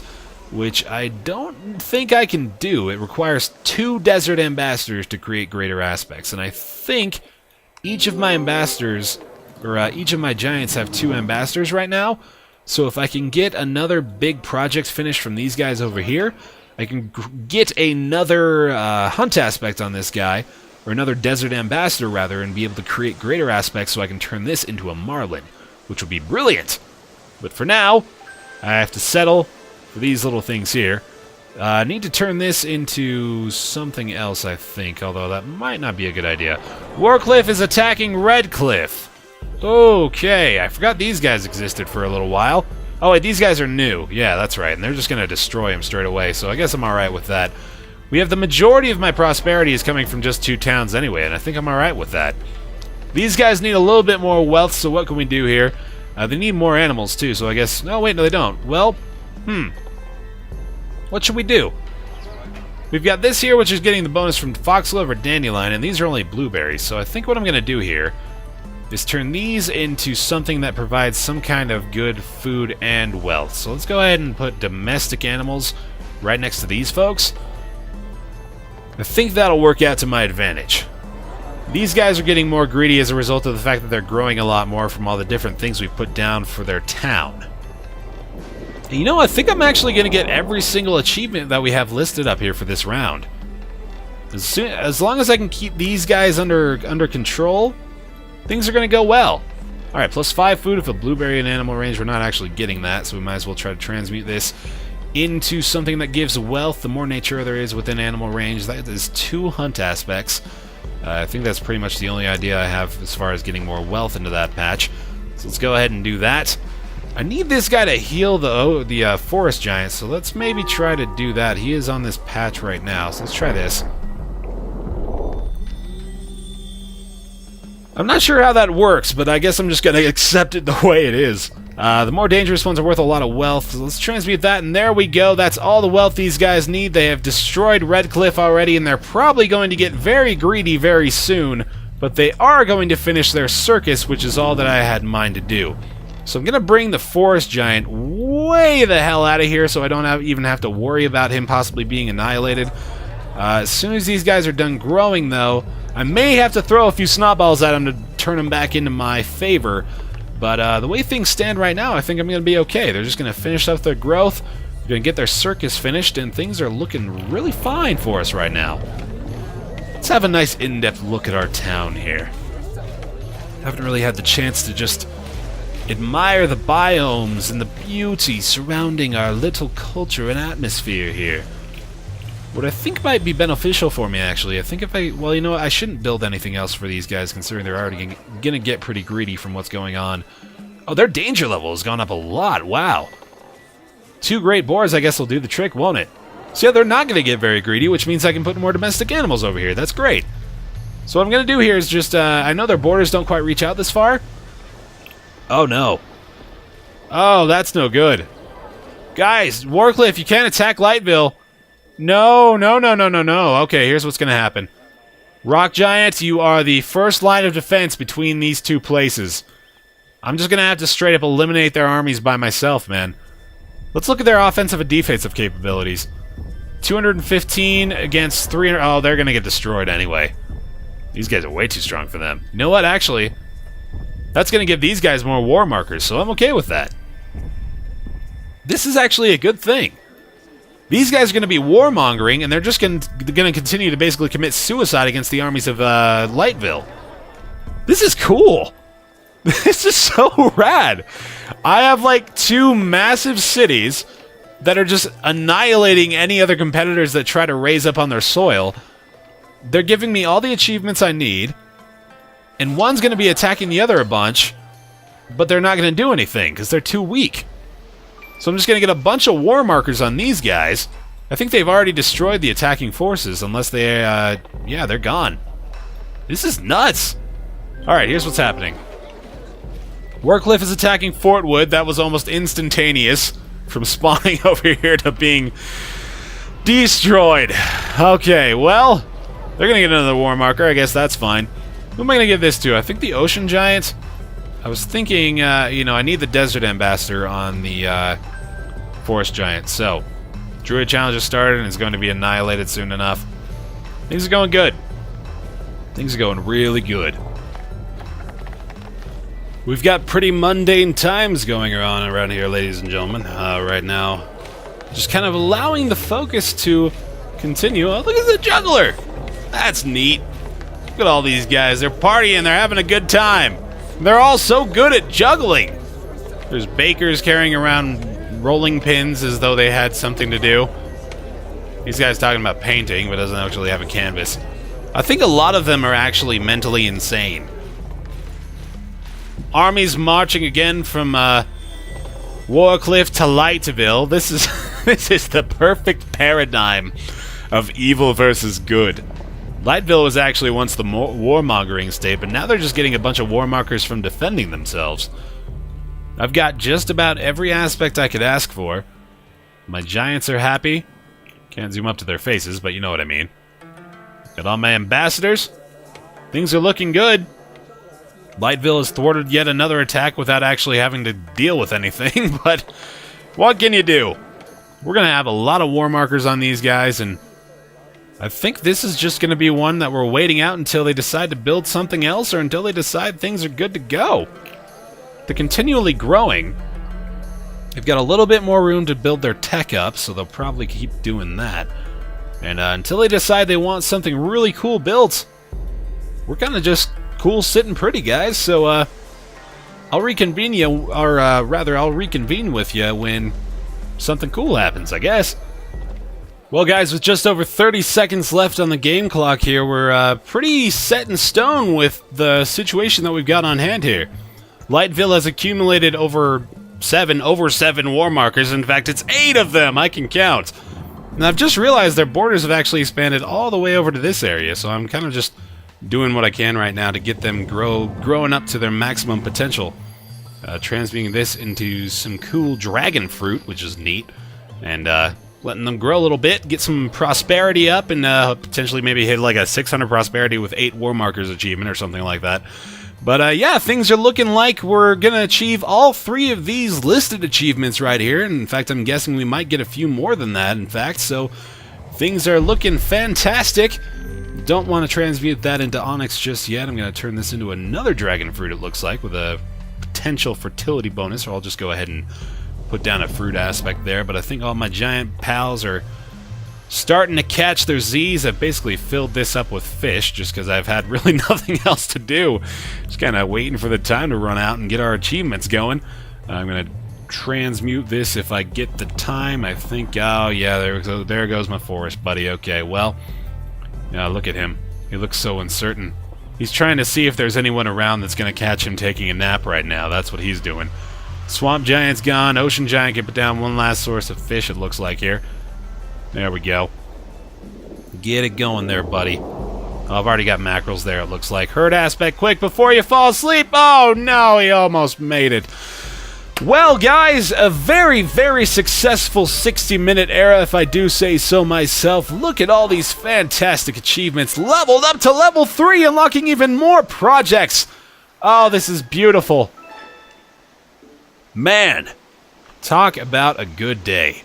Speaker 1: which I don't think I can do. It requires 2 desert ambassadors to create greater aspects, and I think each of my ambassadors, or each of my giants have 2 ambassadors right now, so if I can get another big project finished from these guys over here, I can get another hunt aspect on this guy, or another desert ambassador rather, and be able to create greater aspects so I can turn this into a marlin, which would be brilliant. But for now, I have to settle for these little things here. I need to turn this into something else, I think, although that might not be a good idea. Warcliff is attacking Redcliffe. Okay, I forgot these guys existed for a little while. Oh wait, these guys are new. Yeah, that's right, and they're just going to destroy him straight away, so I guess I'm alright with that. We have the majority of my prosperity is coming from just 2 towns anyway, and I think I'm alright with that. These guys need a little bit more wealth, so what can we do here? They need more animals too, so I guess... No, wait, no they don't. Well, what should we do? We've got this here, which is getting the bonus from foxglove or dandelion, and these are only blueberries, so I think what I'm going to do here is turn these into something that provides some kind of good food and wealth. So let's go ahead and put domestic animals right next to these folks. I think that'll work out to my advantage. These guys are getting more greedy as a result of the fact that they're growing a lot more from all the different things we put down for their town. And you know, I think I'm actually going to get every single achievement that we have listed up here for this round. As long as I can keep these guys under control, things are going to go well. Alright, +5 food if a blueberry in animal range. We're not actually getting that, so we might as well try to transmute this into something that gives wealth. The more nature there is within animal range, that is 2 hunt aspects. I think that's pretty much the only idea I have as far as getting more wealth into that patch. So let's go ahead and do that. I need this guy to heal the forest giant, so let's maybe try to do that. He is on this patch right now, so let's try this. I'm not sure how that works, but I guess I'm just going to accept it the way it is. The more dangerous ones are worth a lot of wealth, so let's transmute that, and there we go. That's all the wealth these guys need. They have destroyed Redcliffe already, and they're probably going to get very greedy very soon, but they are going to finish their circus, which is all that I had in mind to do. So I'm going to bring the forest giant way the hell out of here so I don't even have to worry about him possibly being annihilated. As soon as these guys are done growing, though, I may have to throw a few snotballs at them to turn them back into my favor. But the way things stand right now, I think I'm going to be okay. They're just going to finish up their growth, they're going to get their circus finished, and things are looking really fine for us right now. Let's have a nice in-depth look at our town here. Haven't really had the chance to just admire the biomes and the beauty surrounding our little culture and atmosphere here. What I think might be beneficial for me, actually, I think if well, you know what, I shouldn't build anything else for these guys, considering they're already gonna get pretty greedy from what's going on. Oh, their danger level has gone up a lot, wow. 2 great boars, I guess, will do the trick, won't it? So yeah, they're not gonna get very greedy, which means I can put more domestic animals over here. That's great. So what I'm gonna do here is just, I know their borders don't quite reach out this far. Oh, no. Oh, that's no good. Guys, Warcliffe, you can't attack Lightville. No, no, no, no, no, no. Okay, here's what's going to happen. Rock Giant, you are the first line of defense between these 2 places. I'm just going to have to straight up eliminate their armies by myself, man. Let's look at their offensive and defensive capabilities. 215 against 300. Oh, they're going to get destroyed anyway. These guys are way too strong for them. You know what, actually? That's going to give these guys more war markers, so I'm okay with that. This is actually a good thing. These guys are going to be warmongering, and they're just going to continue to basically commit suicide against the armies of Lightville. This is cool. This is so rad. I have like 2 massive cities that are just annihilating any other competitors that try to raise up on their soil. They're giving me all the achievements I need. and one's going to be attacking the other a bunch, but they're not going to do anything because they're too weak. So I'm just going to get a bunch of war markers on these guys. I think they've already destroyed the attacking forces, unless they, yeah, they're gone. This is nuts. Alright, here's what's happening. Warcliffe is attacking Fort Wood. That was almost instantaneous from spawning over here to being destroyed. Okay, well, they're going to get another war marker. I guess that's fine. Who am I going to give this to? I think the Ocean Giant. I was thinking, you know, I need the Desert Ambassador on the Forest Giant. So, Druid Challenge has started and is going to be annihilated soon enough. Things are going good. Things are going really good. We've got pretty mundane times going on around here, ladies and gentlemen, right now. Just kind of allowing the focus to continue. Oh, look at the juggler! That's neat. Look at all these guys. They're partying. They're having a good time. They're all so good at juggling. There's bakers carrying around rolling pins as though they had something to do. These guys talking about painting, but doesn't actually have a canvas. I think a lot of them are actually mentally insane. Armies marching again from Warcliffe to Lightville. This is this is the perfect paradigm of evil versus good. Lightville was actually once the warmongering state, but now they're just getting a bunch of war markers from defending themselves. I've got just about every aspect I could ask for. My giants are happy. Can't zoom up to their faces, but you know what I mean. Got all my ambassadors. Things are looking good. Lightville has thwarted yet another attack without actually having to deal with anything, but what can you do? We're going to have a lot of war markers on these guys, and I think this is just going to be one that we're waiting out until they decide to build something else or until they decide things are good to go. They're continually growing. They've got a little bit more room to build their tech up, so they'll probably keep doing that. And until they decide they want something really cool built, we're kind of just cool sitting pretty, guys. So I'll reconvene you, or rather, I'll reconvene with you when something cool happens, I guess. Well, guys, with just over 30 seconds left on the game clock here, we're pretty set in stone with the situation that we've got on hand here. Lightville has accumulated over 7 war markers. In fact, it's 8 of them. I can count. And I've just realized their borders have actually expanded all the way over to this area, so I'm kind of just doing what I can right now to get them growing up to their maximum potential. Transmuting this into some cool dragon fruit, which is neat, and letting them grow a little bit, get some prosperity up, and potentially maybe hit like a 600 prosperity with 8 war markers achievement or something like that. But yeah, things are looking like we're going to achieve all 3 of these listed achievements right here. And in fact, I'm guessing we might get a few more than that, in fact. So things are looking fantastic. Don't want to transmute that into Onyx just yet. I'm going to turn this into another dragon fruit, it looks like, with a potential fertility bonus. Or I'll just go ahead and put down a fruit aspect there. But I think all my giant pals are starting to catch their Z's. I've basically filled this up with fish just because I've had really nothing else to do. Just kind of waiting for the time to run out and get our achievements going. I'm going to transmute this if I get the time. I think, oh yeah, there goes my forest buddy. Okay, well, yeah, look at him. He looks so uncertain. He's trying to see if there's anyone around that's going to catch him taking a nap right now. That's what he's doing. Swamp Giant's gone. Ocean Giant can put down one last source of fish, it looks like here. There we go. Get it going there, buddy. Oh, I've already got mackerels there, it looks like. Herd aspect quick before you fall asleep. Oh, no, he almost made it. Well, guys, a very, very successful 60-minute era, if I do say so myself. Look at all these fantastic achievements. Leveled up to level 3, unlocking even more projects. Oh, this is beautiful. Man, talk about a good day.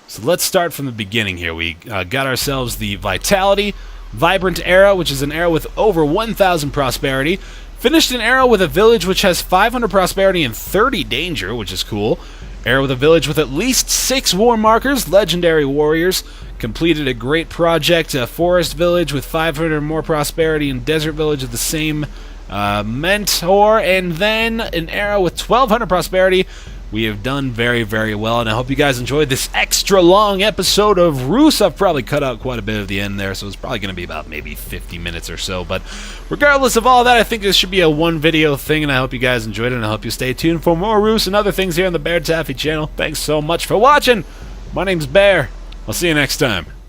Speaker 1: So let's start from the beginning here. We got ourselves the Vitality, Vibrant era, which is an era with over 1,000 prosperity. Finished an era with a village which has 500 prosperity and 30 danger, which is cool. Era with a village with at least 6 war markers, legendary warriors. Completed a great project, a forest village with 500 more prosperity and desert village of the same mentor. And then an era with 1,200 prosperity we have done very, very well, and I hope you guys enjoyed this extra long episode of Reus. I've probably cut out quite a bit of the end there, so it's probably going to be about maybe 50 minutes or so, but regardless of all that, I think this should be a one video thing, and I hope you guys enjoyed it, and I hope you stay tuned for more Reus and other things here on the BaerTaffy channel. Thanks so much for watching. My name's Bear. I'll see you next time.